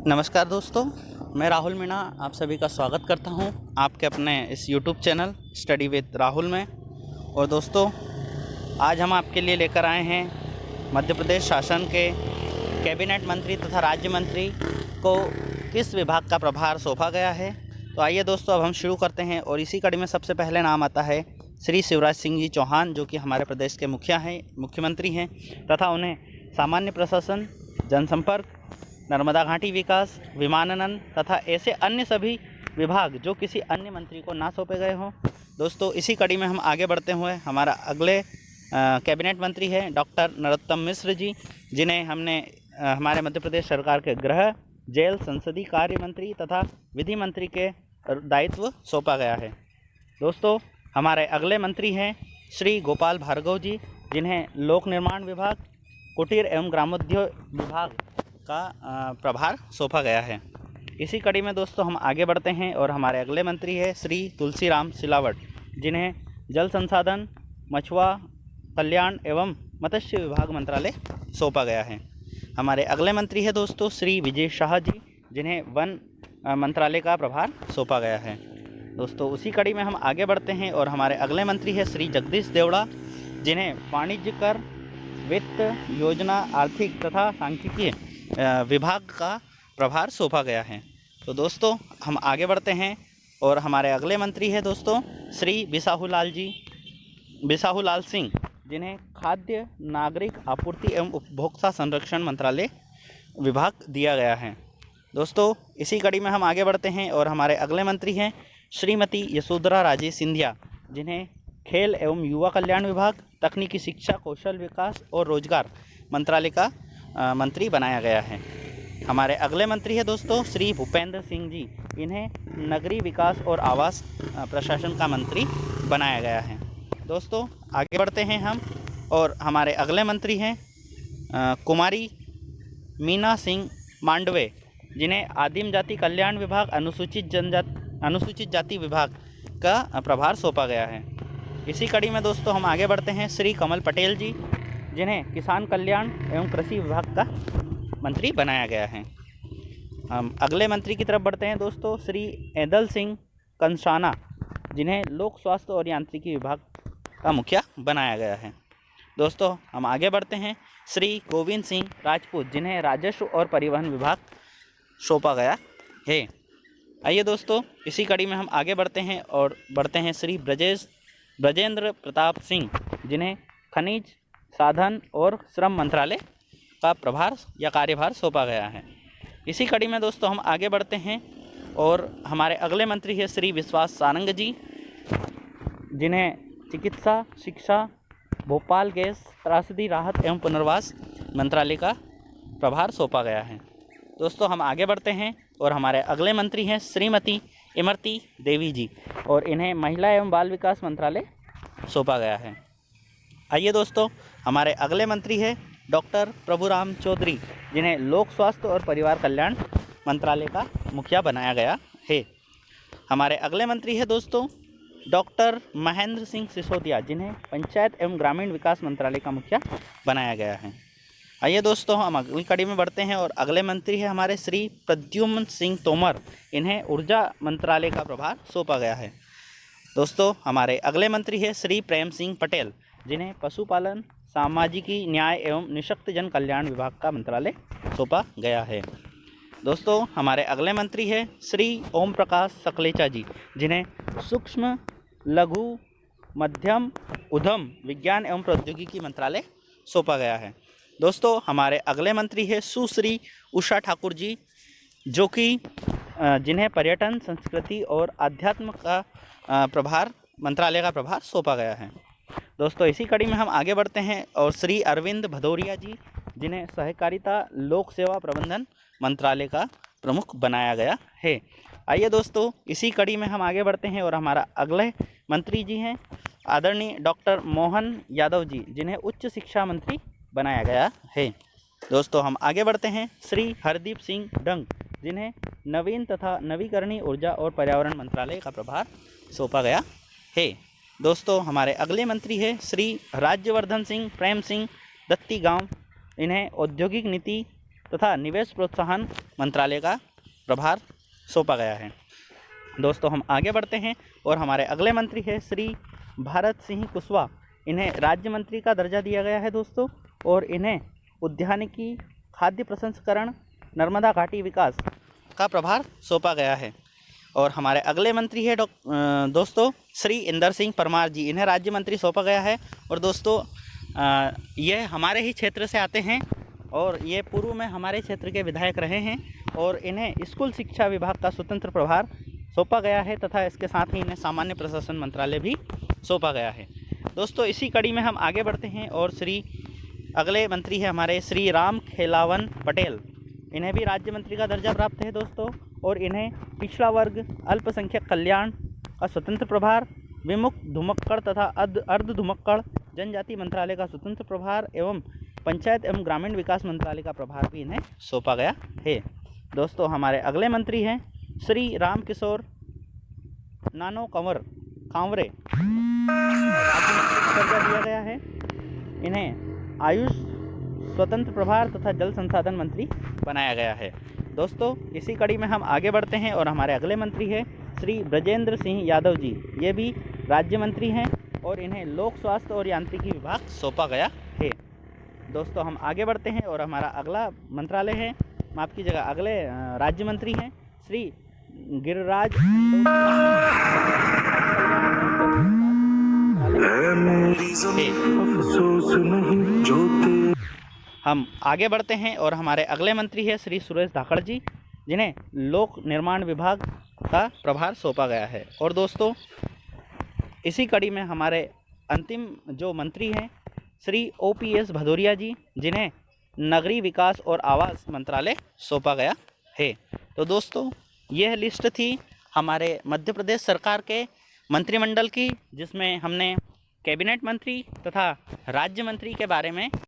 नमस्कार दोस्तों, मैं राहुल मीणा आप सभी का स्वागत करता हूं आपके अपने इस YouTube channel study with Rahul में। और दोस्तों, आज हम आपके लिए लेकर आए हैं मध्य प्रदेश शासन के कैबिनेट मंत्री तथा राज्य मंत्री को किस विभाग का प्रभार सौंपा गया है। तो आइए दोस्तों, अब हम शुरू करते हैं। और इसी कड़ी में सबसे पहले नाम आता है श्री शिवराज सिंह जी चौहान, जो कि हमारे प्रदेश के मुख्यमंत्री हैं तथा उन्हें सामान्य प्रशासन, जनसंपर्क, नर्मदा घाटी विकास, विमानन तथा ऐसे अन्य सभी विभाग जो किसी अन्य मंत्री को ना सौंपे गए हों। दोस्तों, इसी कड़ी में हम आगे बढ़ते हुए हमारा अगले कैबिनेट मंत्री है डॉक्टर नरोत्तम मिश्र जी, जिन्हें हमने हमारे मध्य प्रदेश सरकार के गृह, जेल, संसदीय कार्य मंत्री तथा विधि मंत्री के दायित्व सौंपा गया है। दोस्तों, हमारे अगले मंत्री हैं श्री गोपाल भार्गव जी, जिन्हें लोक निर्माण विभाग, कुटीर एवं ग्रामोद्योग विभाग का प्रभार सौंपा गया है। इसी कड़ी में दोस्तों हम आगे बढ़ते हैं और हमारे अगले मंत्री है श्री तुलसीराम सिलावट, जिन्हें जल संसाधन, मछुआ कल्याण एवं मत्स्य विभाग मंत्रालय सौंपा गया है। हमारे अगले मंत्री है दोस्तों श्री विजय शाह जी, जिन्हें वन मंत्रालय का प्रभार सौंपा गया है। दोस्तों, उसी कड़ी में हम आगे बढ़ते हैं और हमारे अगले मंत्री है श्री जगदीश देवड़ा, जिन्हें वाणिज्य कर, वित्त, योजना, आर्थिक तथा सांख्यिकी विभाग का प्रभार सौंपा गया है। तो दोस्तों, हम आगे बढ़ते हैं और हमारे अगले मंत्री है दोस्तों श्री बिसाहूलाल सिंह, जिन्हें खाद्य नागरिक आपूर्ति एवं उपभोक्ता संरक्षण मंत्रालय विभाग दिया गया है। दोस्तों, इसी कड़ी में हम आगे बढ़ते हैं और हमारे अगले मंत्री हैं श्रीमती यशोधरा राजे सिंधिया, जिन्हें खेल एवं युवा कल्याण विभाग, तकनीकी शिक्षा, कौशल विकास और रोजगार मंत्रालय का मंत्री बनाया गया है। हमारे अगले मंत्री है दोस्तों श्री भूपेंद्र सिंह जी, इन्हें नगरीय विकास और आवास प्रशासन का मंत्री बनाया गया है। दोस्तों, आगे बढ़ते हैं हम और हमारे अगले मंत्री हैं कुमारी मीना सिंह मांडवे, जिन्हें आदिम जाति कल्याण विभाग, अनुसूचित जाति विभाग का प्रभार सौंपा गया है। इसी कड़ी में दोस्तों हम आगे बढ़ते हैं श्री कमल पटेल जी, जिन्हें किसान कल्याण एवं कृषि विभाग का मंत्री बनाया गया है। हम अगले मंत्री की तरफ बढ़ते हैं दोस्तों श्री ऐदल सिंह कंसाना, जिन्हें लोक स्वास्थ्य और यांत्रिकी विभाग का मुखिया बनाया गया है। दोस्तों, हम आगे बढ़ते हैं श्री गोविंद सिंह राजपूत, जिन्हें राजस्व और परिवहन विभाग सौंपा गया है। आइए दोस्तों, इसी कड़ी में हम आगे बढ़ते हैं और बढ़ते हैं श्री ब्रजेंद्र प्रताप सिंह, जिन्हें खनिज साधन और श्रम मंत्रालय का प्रभार या कार्यभार सौंपा गया है। इसी कड़ी में दोस्तों हम आगे बढ़ते हैं और हमारे अगले मंत्री है श्री विश्वास सारंग जी, जिन्हें चिकित्सा, शिक्षा, भोपाल गैस त्रासदी राहत एवं पुनर्वास मंत्रालय का प्रभार सौंपा गया है। दोस्तों, हम आगे बढ़ते हैं और हमारे अगले मंत्री हैं श्रीमती इमरती देवी जी, और इन्हें महिला एवं बाल विकास मंत्रालय सौंपा गया है। आइए दोस्तों, हमारे अगले मंत्री हैं डॉक्टर प्रभुराम चौधरी, जिन्हें लोक स्वास्थ्य और परिवार कल्याण मंत्रालय का मुखिया बनाया गया है। हमारे अगले मंत्री हैं दोस्तों डॉक्टर महेंद्र सिंह सिसोदिया, जिन्हें पंचायत एवं ग्रामीण विकास मंत्रालय का मुखिया बनाया गया है। आइए दोस्तों, हम अगली कड़ी में बढ़ते हैं और अगले मंत्री हैं हमारे श्री प्रद्युम्न सिंह तोमर, इन्हें ऊर्जा मंत्रालय का प्रभार सौंपा गया है। दोस्तों, हमारे अगले मंत्री हैं श्री प्रेम सिंह पटेल, जिन्हें पशुपालन, सामाजिकी न्याय एवं निःशक्त जन कल्याण विभाग का मंत्रालय सौंपा गया है। दोस्तों, हमारे अगले मंत्री हैं श्री ओम प्रकाश सकलेचा जी, जिन्हें सूक्ष्म, लघु, मध्यम उद्यम विज्ञान एवं प्रौद्योगिकी मंत्रालय सौंपा गया है। दोस्तों, हमारे अगले मंत्री हैं सुश्री उषा ठाकुर जी, जो कि जिन्हें पर्यटन, संस्कृति और अध्यात्म का प्रभार मंत्रालय का प्रभार सौंपा गया है। दोस्तों, इसी कड़ी में हम आगे बढ़ते हैं और श्री अरविंद भदौरिया जी, जिन्हें सहकारिता लोक सेवा प्रबंधन मंत्रालय का प्रमुख बनाया गया है। आइए दोस्तों, इसी कड़ी में हम आगे बढ़ते हैं और हमारा अगले मंत्री जी हैं आदरणीय डॉक्टर मोहन यादव जी, जिन्हें उच्च शिक्षा मंत्री बनाया गया है। दोस्तों, हम आगे बढ़ते हैं श्री हरदीप सिंह डंग, जिन्हें नवीन तथा नवीकरणीय ऊर्जा और पर्यावरण मंत्रालय का प्रभार सौंपा गया है। दोस्तों, हमारे अगले मंत्री हैं श्री राज्यवर्धन सिंह प्रेम सिंह दत्ती गांव, इन्हें औद्योगिक नीति तथा निवेश प्रोत्साहन मंत्रालय का प्रभार सौंपा गया है। दोस्तों हम आगे बढ़ते हैं और हमारे अगले मंत्री है श्री भारत सिंह कुशवाहा। इन्हें राज्य मंत्री का दर्जा दिया गया है दोस्तों, और इन्हें उद्यानिकी, खाद्य प्रसंस्करण, नर्मदा घाटी विकास का प्रभार सौंपा गया है। और हमारे अगले मंत्री है दोस्तों श्री इंदर सिंह परमार जी। इन्हें राज्य मंत्री सौंपा गया है। और दोस्तों ये हमारे ही क्षेत्र से आते हैं और ये पूर्व में हमारे क्षेत्र के विधायक रहे हैं, और इन्हें स्कूल शिक्षा विभाग का स्वतंत्र प्रभार सौंपा गया है तथा इसके साथ ही इन्हें सामान्य प्रशासन मंत्रालय भी सौंपा गया है। दोस्तों इसी कड़ी में हम आगे बढ़ते हैं और अगले मंत्री है हमारे श्री राम खेलावन पटेल। इन्हें भी राज्य मंत्री का दर्जा प्राप्त है दोस्तों, और इन्हें पिछड़ा वर्ग, अल्पसंख्यक कल्याण का स्वतंत्र प्रभार, विमुक्त धुमक्कड़ तथा अर्ध धुमक्कड़ जनजाति मंत्रालय का स्वतंत्र प्रभार एवं पंचायत एवं ग्रामीण विकास मंत्रालय का प्रभार भी इन्हें सौंपा गया है। दोस्तों हमारे अगले मंत्री हैं श्री राम किशोर नानो कांवरे। राज्य मंत्री का दर्जा दिया गया है। इन्हें आयुष स्वतंत्र प्रभार तथा जल संसाधन मंत्री बनाया गया है। दोस्तों इसी कड़ी में हम आगे बढ़ते हैं और हमारे अगले मंत्री हैं श्री ब्रजेंद्र सिंह यादव जी। ये भी राज्य मंत्री हैं और इन्हें लोक स्वास्थ्य और यांत्रिकी विभाग सौंपा गया है। दोस्तों हम आगे बढ़ते हैं और हमारा अगला मंत्रालय है, माफ़ कीजिएगा, अगले राज्य मंत्री हैं श्री गिरिराज हम आगे बढ़ते हैं और हमारे अगले मंत्री हैं श्री सुरेश धाकड़ जी, जिन्हें लोक निर्माण विभाग का प्रभार सौंपा गया है। और दोस्तों इसी कड़ी में हमारे अंतिम जो मंत्री हैं श्री OPS भदौरिया जी, जिन्हें नगरीय विकास और आवास मंत्रालय सौंपा गया है। तो दोस्तों यह लिस्ट थी हमारे मध्य प्रदेश सरकार के मंत्रिमंडल की, जिसमें हमने कैबिनेट मंत्री तथा राज्य मंत्री के बारे में